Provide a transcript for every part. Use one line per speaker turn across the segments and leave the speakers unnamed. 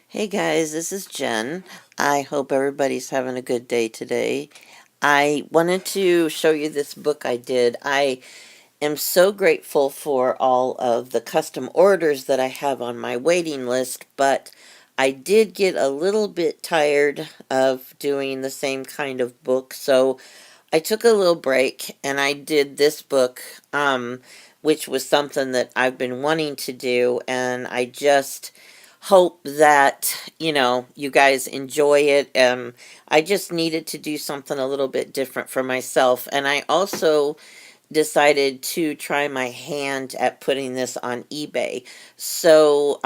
Hey guys, this is Jen. I hope everybody's having a good day today. I wanted to show you this book I did. I am so grateful for all of the custom orders that I have on my waiting list, but I did get a little bit tired of doing the same kind of book, so I took a little break and I did this book, which was something that I've been wanting to do, and I just hope that you guys enjoy it. I just needed to do something a little bit different for myself, and I also decided to try my hand at putting this on eBay. So,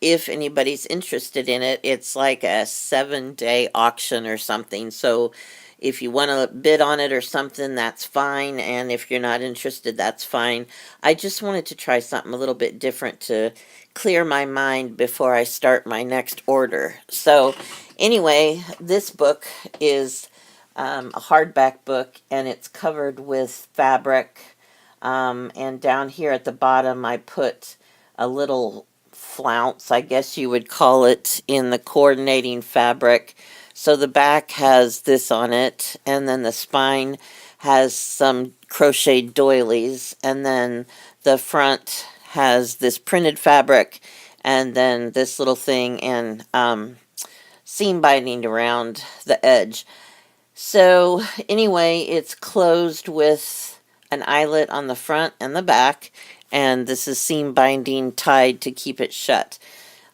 if anybody's interested in it, it's like a 7-day auction or something. So, if you want to bid on it or something, that's fine. And if you're not interested, that's fine. I just wanted to try something a little bit different to clear my mind before I start my next order. So, anyway, this book is a hardback book, and it's covered with fabric. And down here at the bottom, I put a little flounce, I guess you would call it, in the coordinating fabric. So the back has this on it, and then the spine has some crocheted doilies, and then the front has this printed fabric, and then this little thing and seam binding around the edge. So, anyway, it's closed with an eyelet on the front and the back, and this is seam binding tied to keep it shut.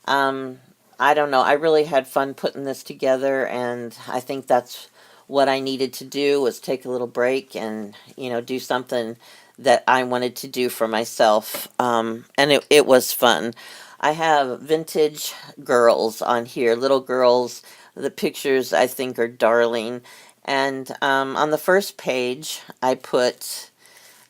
Um, I don't know. I really had fun putting this together, and I think that's what I needed to do was take a little break and do something that I wanted to do for myself. And it was fun. I have vintage girls on here, little girls. The pictures I think are darling. And on the first page, I put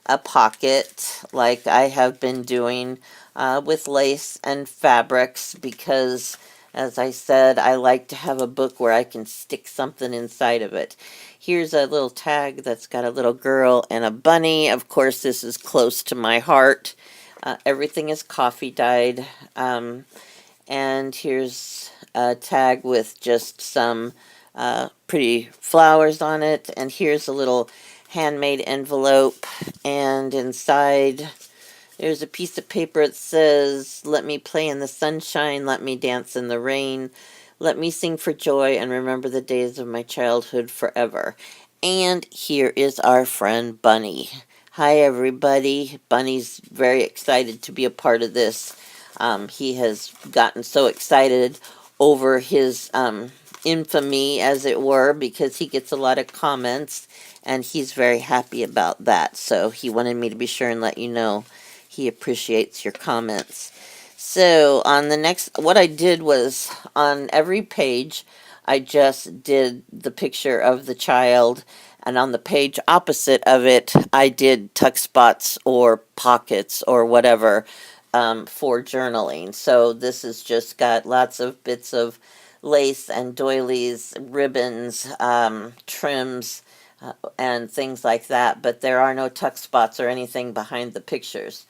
a pocket like I have been doing with lace and fabrics because, as I said, I like to have a book where I can stick something inside of it. Here's a little tag that's got a little girl and a bunny. Of course, this is close to my heart. Everything is coffee dyed. And here's a tag with just some pretty flowers on it. And here's a little handmade envelope. And inside, there's a piece of paper that says, "Let me play in the sunshine, let me dance in the rain, let me sing for joy and remember the days of my childhood forever." And here is our friend Bunny. Hi, everybody. Bunny's very excited to be a part of this. He has gotten so excited over his infamy, as it were, because he gets a lot of comments, and he's very happy about that. So he wanted me to be sure and let you know he appreciates your comments. So on the next, what I did was on every page, I just did the picture of the child, and on the page opposite of it, I did tuck spots or pockets or whatever for journaling. So this has just got lots of bits of lace and doilies, ribbons, trims, and things like that, but there are no tuck spots or anything behind the pictures.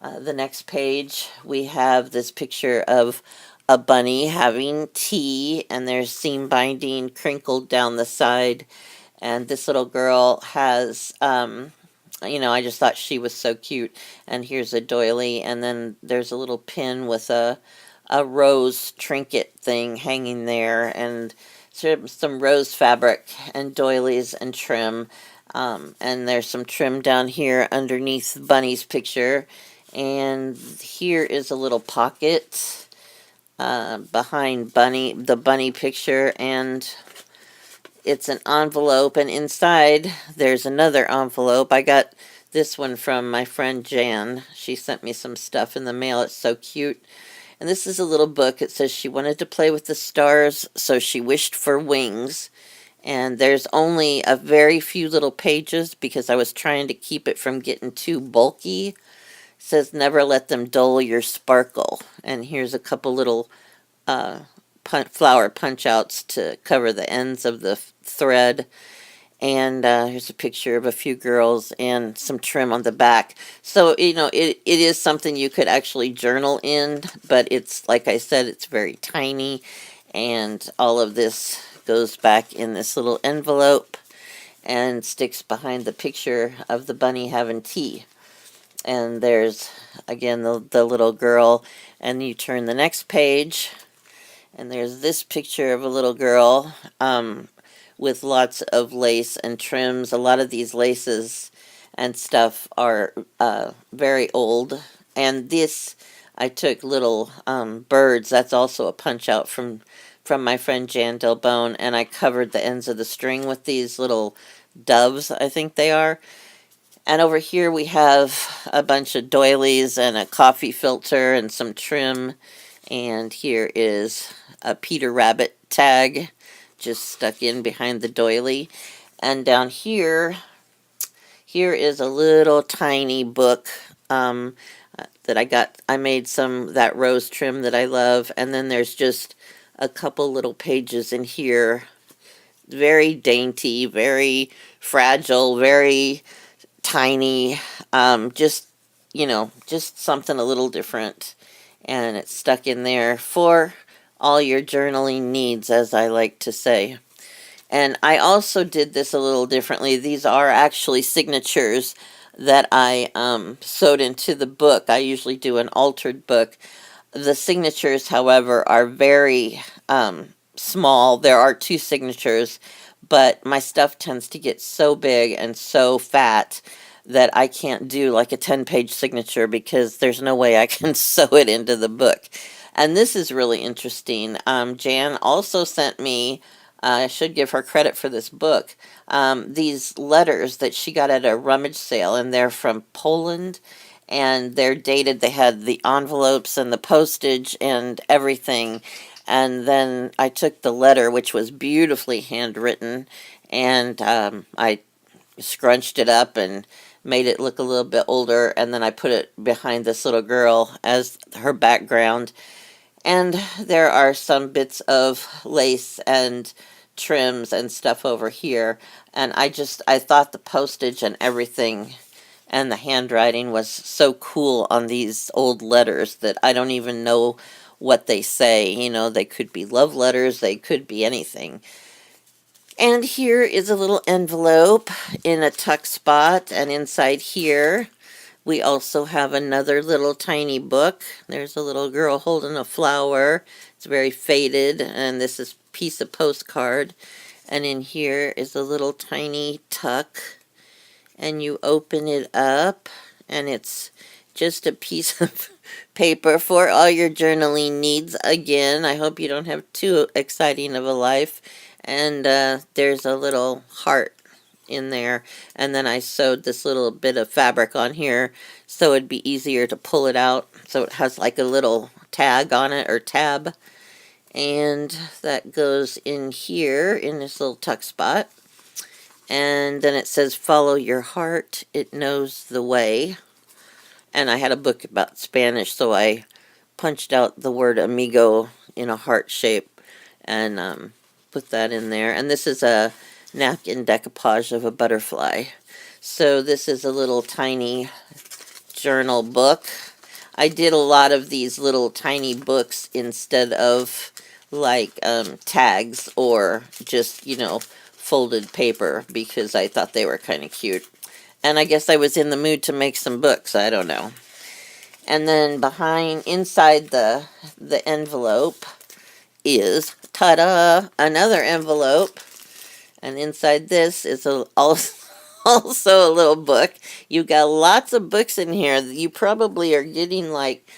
The next page, we have this picture of a bunny having tea, and there's seam binding crinkled down the side. And this little girl has, I just thought she was so cute. And here's a doily, and then there's a little pin with a rose trinket thing hanging there, and some rose fabric and doilies and trim. And there's some trim down here underneath Bunny's picture. And here is a little pocket behind the bunny picture, and it's an envelope, and inside there's another envelope. I got this one from my friend Jan. She sent me some stuff in the mail. It's so cute. And this is a little book. It says she wanted to play with the stars, so she wished for wings. And there's only a very few little pages because I was trying to keep it from getting too bulky. It says never let them dull your sparkle. And here's a couple little flower punch outs to cover the ends of the thread. And here's a picture of a few girls and some trim on the back. So, it is something you could actually journal in, but it's, like I said, it's very tiny. And all of this goes back in this little envelope and sticks behind the picture of the bunny having tea. And there's, again, the little girl. And you turn the next page, and there's this picture of a little girl with lots of lace and trims. A lot of these laces and stuff are very old. And this, I took little birds. That's also a punch out from my friend Jan Delbone, and I covered the ends of the string with these little doves, I think they are. And over here we have a bunch of doilies and a coffee filter and some trim. And here is a Peter Rabbit tag just stuck in behind the doily. And down here is a little tiny book that I got. I made that rose trim that I love. And then there's just a couple little pages in here. Very dainty, very fragile, very tiny, just something a little different. And it's stuck in there for all your journaling needs, as I like to say. And I also did this a little differently. These are actually signatures that I sewed into the book. I usually do an altered book. The signatures, however, are very small. There are 2 signatures, but my stuff tends to get so big and so fat that I can't do like a 10-page signature because there's no way I can sew it into the book. And this is really interesting. Jan also sent me, I should give her credit for this book, these letters that she got at a rummage sale, and they're from Poland, and they're dated. They had the envelopes and the postage and everything. And then I took the letter, which was beautifully handwritten, and I scrunched it up and made it look a little bit older, and then I put it behind this little girl as her background. And there are some bits of lace and trims and stuff over here. And I thought the postage and everything and the handwriting was so cool on these old letters that I don't even know what they say. They could be love letters, they could be anything. And here is a little envelope in a tuck spot, and inside here we also have another little tiny book. There's a little girl holding a flower. It's very faded, and this is a piece of postcard. And in here is a little tiny tuck, and you open it up, and it's just a piece of paper for all your journaling needs. Again, I hope you don't have too exciting of a life. And there's a little heart in there, and then I sewed this little bit of fabric on here so it'd be easier to pull it out, so it has like a little tag on it, or tab, and that goes in here in this little tuck spot. And then it says, follow your heart, it knows the way. And I had a book about Spanish, so I punched out the word amigo in a heart shape and put that in there. And this is a napkin decoupage of a butterfly. So this is a little tiny journal book. I did a lot of these little tiny books instead of like tags or just, folded paper, because I thought they were kind of cute. And I guess I was in the mood to make some books, I don't know. And then inside the envelope is, ta-da, another envelope. And inside this is also a little book. You got lots of books in here. You probably are getting like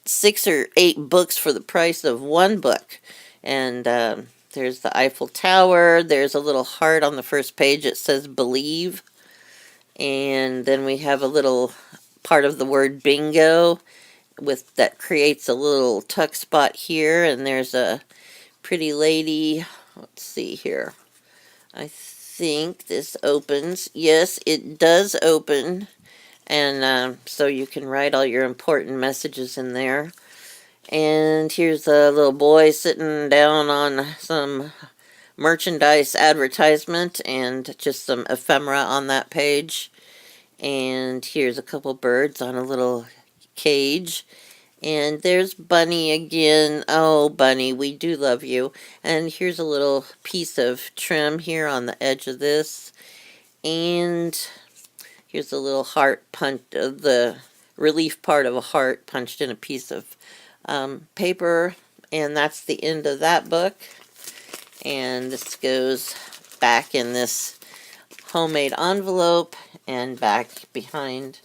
6 or 8 books for the price of one book. And there's the Eiffel Tower. There's a little heart on the first page. It says believe. And then we have a little part of the word bingo that creates a little tuck spot here. And there's a pretty lady. Let's see here. I think this opens. Yes, it does open. And so you can write all your important messages in there. And here's a little boy sitting down on some merchandise advertisement and just some ephemera on that page. And here's a couple birds on a little cage. And there's Bunny again. Oh, Bunny, we do love you. And here's a little piece of trim here on the edge of this. And here's a little heart punch, the relief part of a heart punched in a piece of paper. And that's the end of that book. And this goes back in this homemade envelope and back behind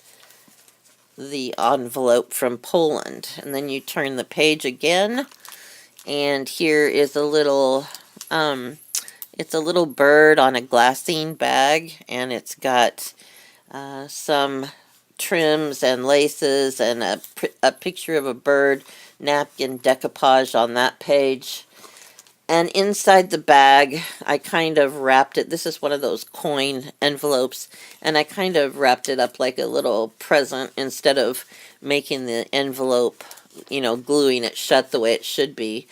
the envelope from Poland. And then you turn the page again, and here is a little, it's a little bird on a glassine bag, and it's got some trims and laces and a picture of a bird, napkin decoupage on that page. And inside the bag, I kind of wrapped it. This is one of those coin envelopes. And I kind of wrapped it up like a little present instead of making the envelope, gluing it shut the way it should be.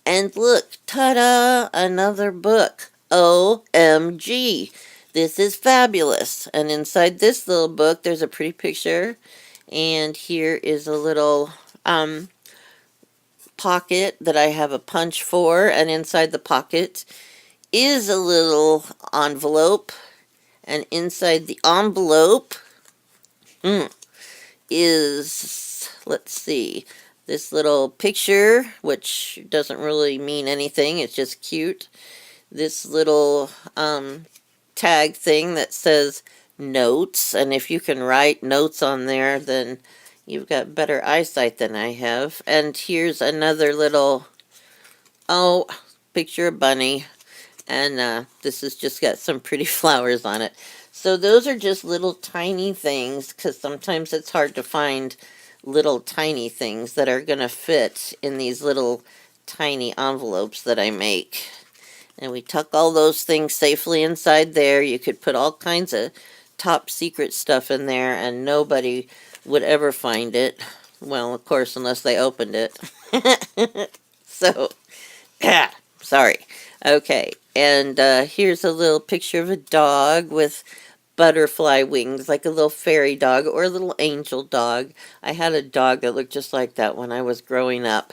And look, ta-da, another book. OMG. This is fabulous. And inside this little book, there's a pretty picture. And here is a little pocket that I have a punch for, and inside the pocket is a little envelope, and inside the envelope is, let's see, this little picture, which doesn't really mean anything, it's just cute. This little tag thing that says notes, and if you can write notes on there, then you've got better eyesight than I have. And here's another little, picture of Bunny. And this has just got some pretty flowers on it. So those are just little tiny things, because sometimes it's hard to find little tiny things that are going to fit in these little tiny envelopes that I make. And we tuck all those things safely inside there. You could put all kinds of top secret stuff in there, and nobody would ever find it. Well, of course, unless they opened it. So, sorry. Okay, and here's a little picture of a dog with butterfly wings, like a little fairy dog or a little angel dog. I had a dog that looked just like that when I was growing up.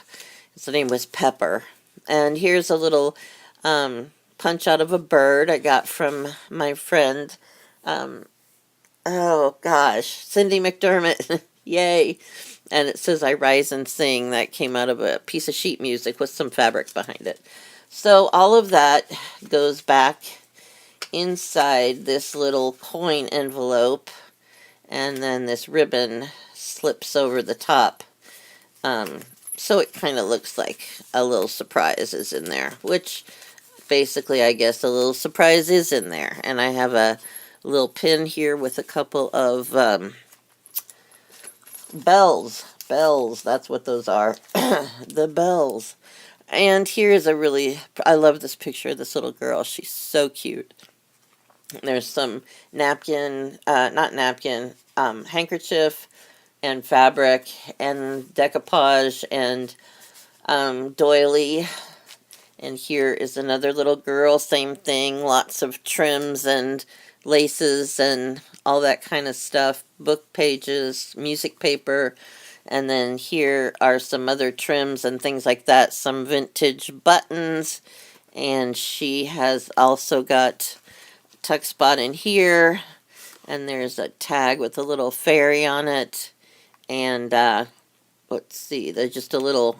His name was Pepper. And here's a little punch out of a bird I got from my friend, oh gosh, Cindy McDermott. Yay. And it says I rise and sing. That came out of a piece of sheet music with some fabric behind it. So all of that goes back inside this little coin envelope, and then this ribbon slips over the top. So it kind of looks like a little surprise is in there, which basically I guess a little surprise is in there. And I have a little pin here with a couple of bells. Bells, that's what those are. The bells. And here's I love this picture of this little girl. She's so cute. There's some handkerchief and fabric and decoupage and doily. And here is another little girl, same thing, lots of trims and laces and all that kind of stuff, book pages, music paper, and then here are some other trims and things like that, some vintage buttons, and she has also got a tuck spot in here, and there's a tag with a little fairy on it, and let's see, there's just a little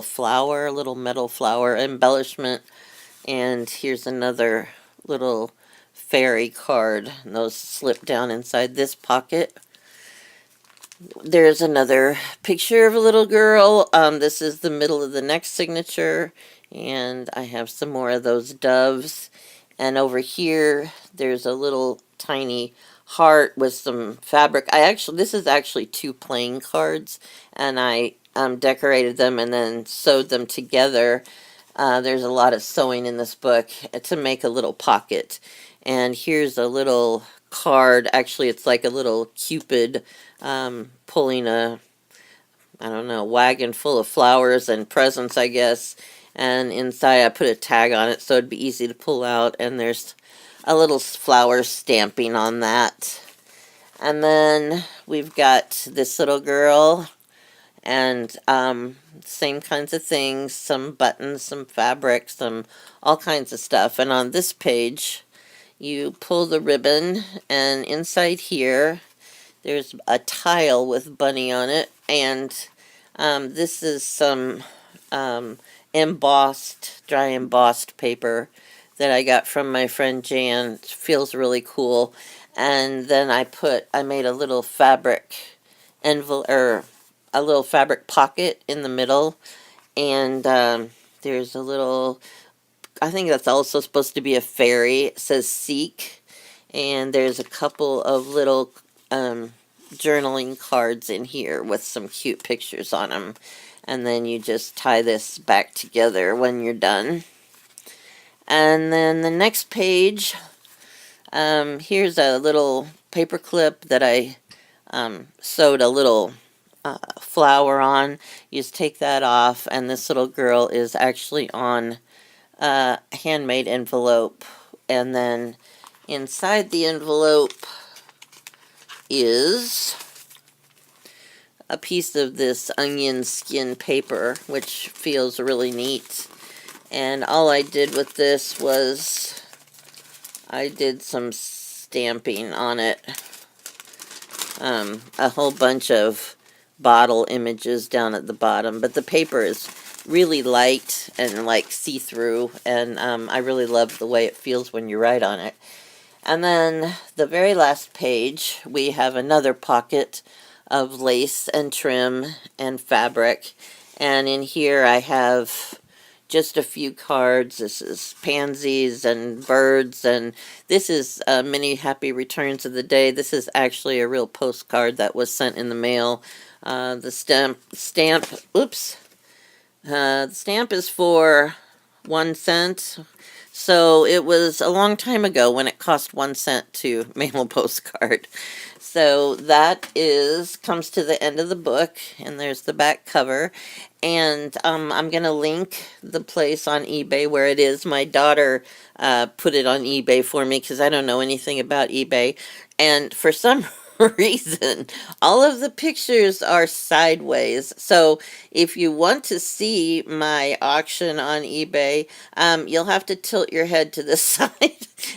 flower, a little metal flower embellishment, and here's another little fairy card, and those slip down inside this pocket. There's another picture of a little girl. This is the middle of the next signature, and I have some more of those doves. And over here, there's a little tiny heart with some fabric. This is actually 2 playing cards, and I decorated them and then sewed them together. There's a lot of sewing in this book to make a little pocket. And here's a little card. Actually, it's like a little Cupid pulling a, I don't know, wagon full of flowers and presents, I guess. and inside I put a tag on it so it'd be easy to pull out, and there's a little flower stamping on that. And then we've got this little girl, and same kinds of things, some buttons, some fabric, some all kinds of stuff. And on this page, you pull the ribbon, and inside here, there's a tile with bunny on it, and this is some dry embossed paper that I got from my friend Jan. It feels really cool. And then I made a little fabric envelope, or a little fabric pocket in the middle, and there's a little, I think that's also supposed to be a fairy. It says Seek, and there's a couple of little journaling cards in here with some cute pictures on them. And then you just tie this back together when you're done. And then the next page, here's a little paper clip that I sewed a little flower on. You just take that off, and this little girl is actually on a handmade envelope. And then inside the envelope is a piece of this onion skin paper, which feels really neat. And all I did with this was I did some stamping on it. A whole bunch of bottle images down at the bottom, but the paper is really light and like see-through, and I really love the way it feels when you write on it. And then the very last page, we have another pocket of lace and trim and fabric, and in here I have just a few cards. This is pansies and birds, and this is many happy returns of the day. This is actually a real postcard that was sent in the mail. The stamp is for 1 cent. So it was a long time ago when it cost 1 cent to mail a postcard. So that comes to the end of the book, and there's the back cover. And I'm going to link the place on eBay where it is. My daughter put it on eBay for me because I don't know anything about eBay. And for some reason, all of the pictures are sideways. So if you want to see my auction on eBay, you'll have to tilt your head to the side.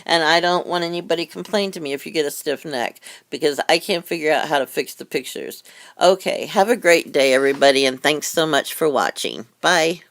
And I don't want anybody complain to me if you get a stiff neck, because I can't figure out how to fix the pictures. Okay, have a great day, everybody, and thanks so much for watching. Bye.